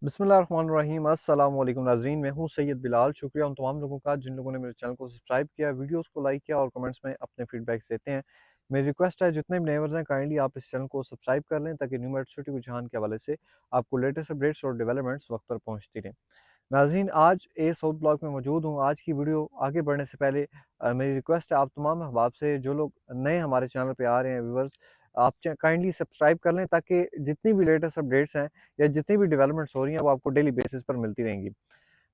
बिस्मिल्लाहिर्रहमानिर्रहीम अस्सलाम वालेकुम नाज़रीन, मैं हूं सैयद बिलाल। शुक्रिया उन तमाम लोगों का जिन लोगों ने मेरे चैनल को सब्सक्राइब किया, वीडियोस को लाइक किया और कमेंट्स में अपने फीडबैक्स देते हैं। मेरी रिक्वेस्ट है जितने भी नेवर्स हैं काइंडली आप इस चैनल को सब्सक्राइब कर लें ताकि न्यू मेट्रोसिटी रुझान के हवाले से आपको लेटेस्ट अपडेट्स और डेवलपमेंट्स वक्त पर पहुँचती रहें। नाज़रीन, आज ए साउथ ब्लॉक में मौजूद हूँ। आज की वीडियो आगे बढ़ने से पहले मेरी रिक्वेस्ट है आप तमाम अहबाब से, जो लोग नए हमारे चैनल पे आ रहे हैं व्यूवर्स, आप काइंडली सब्सक्राइब कर लें ताकि जितनी भी लेटेस्ट अपडेट्स हैं या जितनी भी डेवलपमेंट्स हो रही हैं वो आपको डेली बेसिस पर मिलती रहेंगी।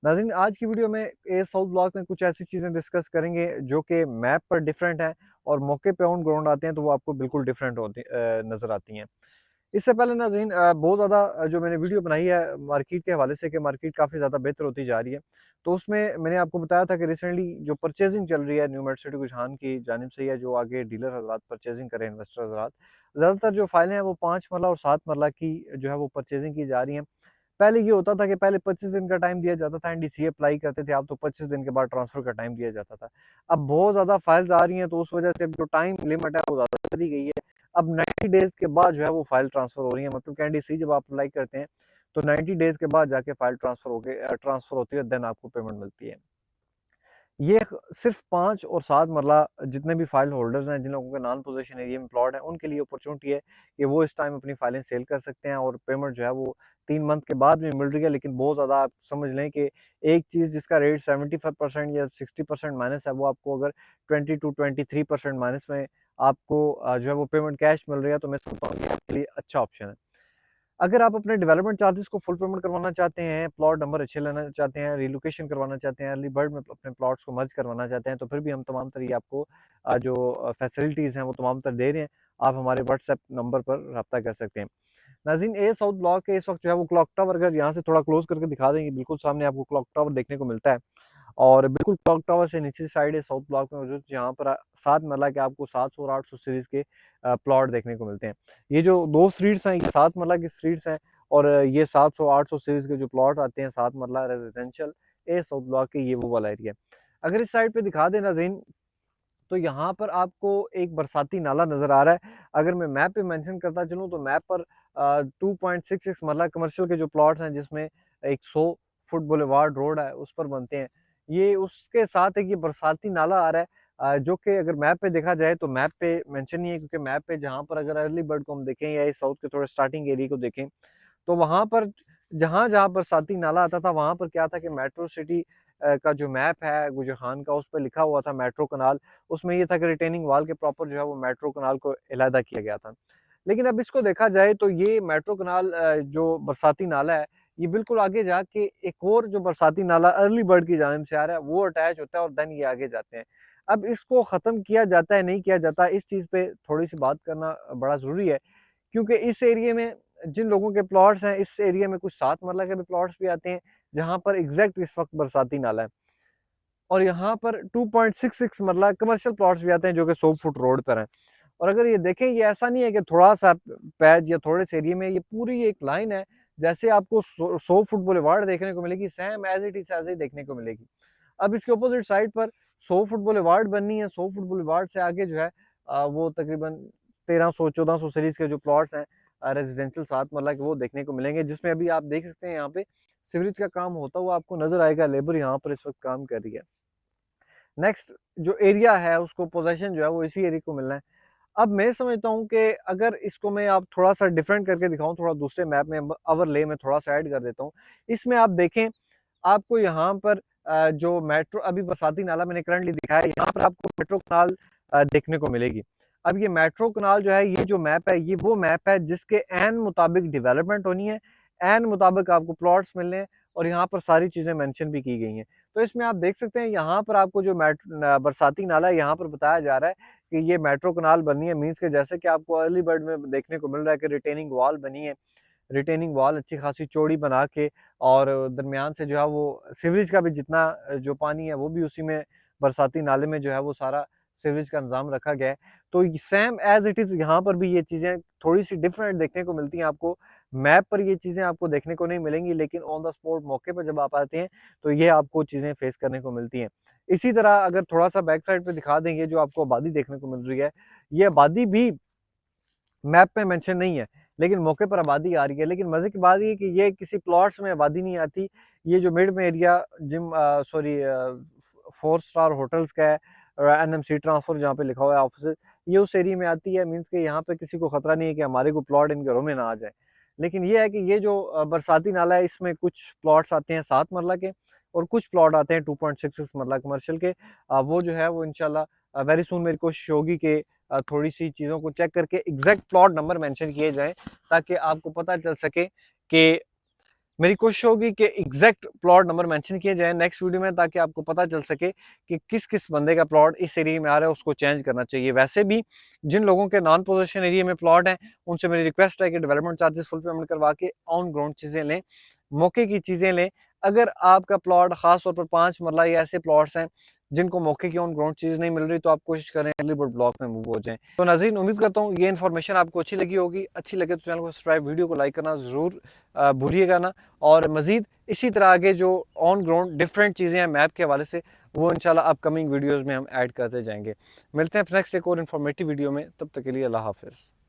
नाज़रीन, आज की वीडियो में ए साउथ ब्लॉक में कुछ ऐसी चीज़ें डिस्कस करेंगे जो कि मैप पर डिफरेंट हैं और मौके पे ऑन ग्राउंड आते हैं तो वो आपको बिल्कुल डिफरेंट होती नज़र आती हैं। इससे पहले नाज़रीन, बहुत ज़्यादा जो मैंने वीडियो बनाई है मार्केट के हवाले से कि मार्केट काफ़ी ज़्यादा बेहतर होती जा रही है, तो उसमें मैंने आपको बताया था कि रिसेंटली जो परचेजिंग चल रही है न्यू मेट्रोसिटी रुझान की जानिब से, या जो आगे डीलर हज़रात परचेजिंग करें, इन्वेस्टर हज़रात, ज़्यादातर जो फाइलें हैं वो 5 मरला और 7 मरला की जो है वो परचेजिंग की जा रही हैं। पहले ये होता था कि पहले 25 दिन का टाइम दिया जाता था, एनडीसीए अप्लाई करते थे आप, तो 25 दिन के बाद ट्रांसफ़र का टाइम दिया जाता था। अब बहुत ज़्यादा फाइल्स आ रही हैं तो उस वजह से अब जो टाइम लिमिट है वो ज़्यादा कर दी गई है। अब 90 डेज़ के बाद जो है वो फाइल ट्रांसफ़र हो रही है, मतलब कि एनडीसी जब आप अप्लाई करते हैं तो 90 डेज़ के बाद जाके फाइल ट्रांसफ़र होती है, देन आपको पेमेंट मिलती है। ये सिर्फ 5 और 7 मरला जितने भी फाइल होल्डर्स हैं, जिन लोगों के नॉन पोजीशन एरिया में प्लॉट है, उनके लिए अपॉर्चुनिटी है कि वो इस टाइम अपनी फाइलें सेल कर सकते हैं और पेमेंट जो है वो 3 मंथ के बाद भी मिल रही है। लेकिन बहुत ज़्यादा आप समझ लें कि एक चीज़ जिसका रेट 75% या 60% माइनस है, वो आपको अगर 20 टू 23% माइनस में आपको जो है वो पेमेंट कैश मिल रही है, तो मैं समझता हूँ कि आपके लिए अच्छा ऑप्शन है। अगर आप अपने डेवलपमेंट चार्जेस को फुल पेमेंट करवाना चाहते हैं, प्लॉट नंबर अच्छे लेना चाहते हैं, रिलोकेशन करवाना चाहते हैं, अर्ली बर्ड में अपने प्लॉट्स को मर्ज करवाना चाहते हैं, तो फिर भी हम तमाम तर ये आपको जो फैसिलिटीज़ हैं वो तमाम तर दे रहे हैं। आप हमारे व्हाट्सएप नंबर पर रब्ता कर सकते हैं। नाज़रीन, ए साउथ ब्लॉक के इस वक्त जो है वो क्लॉक टावर, अगर यहाँ से थोड़ा क्लोज करके दिखा देंगे, बिल्कुल सामने आपको क्लॉक टावर देखने को मिलता है। और बिल्कुल क्लॉक टावर से नीचे साइड है साउथ ब्लॉक में मौजूद, जहाँ पर 7 मरला के आपको 700 और 800 सीरीज़ के प्लॉट देखने को मिलते हैं। ये जो 2 स्ट्रीट्स हैं, ये 7 मरला की स्ट्रीट्स हैं और ये 700-800 सीरीज़ के जो प्लॉट आते हैं 7 मरला रेज़िडेंशियल ए साउथ ब्लॉक के, ये वो वाला एरिया है। अगर इस साइड पे दिखा दें नाज़रीन, तो यहाँ पर आपको एक बरसाती नाला नज़र आ रहा है। अगर मैं मैप पे मेंशन करता चलूँ तो मैप पर 2.66 मरला कमर्शियल के जो प्लॉट्स हैं, जिसमें एक 100 फुट बुलेवार्ड रोड है उस पर बनते हैं। ये उसके साथ एक ये बरसाती नाला आ रहा है, जो कि अगर मैप पे देखा जाए तो मैप पे मेंशन नहीं है, क्योंकि मैप पे जहाँ पर अगर अर्ली बर्ड को हम देखें या इस साउथ के थोड़े स्टार्टिंग एरिया को देखें, तो वहाँ पर जहाँ-जहाँ बरसाती नाला आता था, वहाँ पर क्या था कि मेट्रो सिटी का जो मैप है गुजर खान का, उस पे लिखा हुआ था मेट्रो कनाल। उसमें ये था कि रिटेनिंग वॉल के प्रॉपर जो है वो मेट्रो कनाल को अलहदा किया गया था। लेकिन अब इसको देखा जाए तो ये मेट्रो कनाल जो बरसाती नाला है, ये बिल्कुल आगे जाके एक और जो बरसाती नाला अर्ली बर्ड की जानिब से आ रहा है, वो अटैच होता है और देन ये आगे जाते हैं। अब इसको ख़त्म किया जाता है, नहीं किया जाता, इस चीज़ पे थोड़ी-सी बात करना बड़ा ज़रूरी है। क्योंकि इस एरिया में जिन लोगों के प्लॉट्स हैं, इस एरिया में कुछ 7 मरला के भी प्लॉट्स भी आते हैं, जहाँ पर एग्ज़ैक्ट इस वक़्त बरसाती नाला है। और यहाँ पर 2.66 मरला कमर्शियल प्लॉट्स भी आते हैं जो कि 100 फुट रोड पर हैं। और अगर ये देखें, ये ऐसा नहीं है कि थोड़ा-सा पैच या थोड़े से एरिया में, ये पूरी एक लाइन है। जैसे आपको 100 फुट बुलेवार्ड देखने को मिलेगी, सेम एज़ इट इज़ ऐसे ही देखने को मिलेगी। अब इसके अपोज़िट साइड पर 100 फुट बुलेवार्ड बननी है, 100 फुट बुलेवार्ड से आगे जो है वो तकरीबन 1300-1400 सीरीज़ के जो प्लॉट्स हैं रेज़िडेंशियल 7 मरला के, वो देखने को मिलेंगे, जिसमें अभी आप देख सकते हैं यहाँ पे सीवरेज का काम होता हुआ आपको नज़र आएगा। लेबर यहाँ पर इस वक़्त काम कर रही है। नेक्स्ट जो एरिया है उसको पोज़ेशन जो है वो इसी एरिया को मिलना है। अब मैं समझता हूँ कि अगर इसको मैं आप थोड़ा-सा डिफरेंट करके दिखाऊँ, थोड़ा दूसरे मैप में ओवरले में थोड़ा-सा ऐड कर देता हूँ। इसमें आप देखें, आपको यहाँ पर जो मेट्रो अभी बरसाती नाला मैंने करंटली दिखाया है, यहाँ पर आपको मेट्रो कनाल देखने को मिलेगी। अब ये मेट्रो कनाल जो है, ये जो मैप है, ये वो मैप है जिसके ऐन मुताबिक डेवलपमेंट होनी है, ऐन मुताबिक आपको प्लॉट्स मिलने हैं और यहाँ पर सारी चीज़ें मेंशन भी की गई हैं। तो इसमें आप देख सकते हैं, यहाँ पर आपको जो बरसाती नाला है, यहाँ पर बताया जा रहा है कि ये मेट्रो कनाल बननी है, मीन्स के जैसे कि आपको अर्ली बर्ड में देखने को मिल रहा है कि रिटेनिंग वॉल बनी है। रिटेनिंग वॉल अच्छी खासी चौड़ी बना के, और दरमियान से जो है वो सीवरेज का भी जितना जो पानी है वो भी उसी में बरसाती नाले में जो है वो सारा सीवरेज का इंतज़ाम रखा गया है। तो सेम एज़ इट इज़ यहाँ पर भी ये चीज़ें थोड़ी-सी डिफरेंट देखने को मिलती हैं आपको। मैप पर ये चीज़ें आपको देखने को नहीं मिलेंगी, लेकिन ऑन द स्पॉट मौके पर जब आप आते हैं तो ये आपको चीज़ें फेस करने को मिलती हैं। इसी तरह अगर थोड़ा-सा बैक साइड पे दिखा दें, ये जो आपको आबादी देखने को मिल रही है, ये आबादी भी मैप पे मेंशन नहीं है। लेकिन मौके पर आबादी आ रही है। लेकिन मज़े की बात ये है कि ये किसी प्लॉट्स में आबादी नहीं आती, ये जो मिड में area gym sorry 4 star hotels का है, एनएमसी ट्रांसफ़र जहाँ पे लिखा हुआ है ऑफिसेज़, ये उस एरिया में आती है। मीन्स कि यहाँ पे किसी को खतरा नहीं है कि हमारे को प्लॉट इन घरों में ना आ जाए। लेकिन ये है कि ये जो बरसाती नाला है, इसमें कुछ प्लॉट्स आते हैं 7 मरला के और कुछ प्लॉट आते हैं 2.66 मरला कमर्शियल के। वो जो है वो इंशाल्लाह वेरी सून मेरी कोशिश होगी कि थोड़ी-सी चीज़ों को चेक करके एग्ज़ैक्ट प्लॉट नंबर मेंशन किए जाएँ, ताकि आपको पता चल सके कि मेरी कोशिश होगी कि एग्जैक्ट प्लॉट नंबर मेंशन किए जाए नेक्स्ट वीडियो में, ताकि आपको पता चल सके कि किस किस बंदे का प्लॉट इस एरिया में आ रहा है, उसको चेंज करना चाहिए। वैसे भी जिन लोगों के नॉन पोजीशन एरिया में प्लॉट हैं, उनसे मेरी रिक्वेस्ट है कि डेवलपमेंट चार्जेस फुल पेमेंट करवा के ऑन ग्राउंड चीज़ें लें, मौके की चीज़ें लें। अगर आपका प्लॉट खास तौर पर 5 मरला या ऐसे प्लॉट्स हैं जिनको मौके की ऑन ग्राउंड चीज़ नहीं मिल रही, तो आप कोशिश करें अर्ली बर्ड ब्लॉक में मूव हो जाएं। तो नाज़रीन, उम्मीद करता हूँ ये इन्फॉर्मेशन आपको अच्छी लगी होगी। अच्छी लगे तो चैनल को सब्सक्राइब, वीडियो को लाइक करना ज़रूर भूलिएगा ना। और मज़ीद इसी तरह आगे जो ऑन ग्राउंड डिफरेंट चीज़ें हैं मैप के हवाले से, वो इंशाल्लाह अपकमिंग वीडियोज़ में हम ऐड करते जाएंगे। मिलते हैं नेक्स्ट एक और इन्फॉर्मेटिव वीडियो में, तब तक के लिए अल्लाह हाफ़िज़।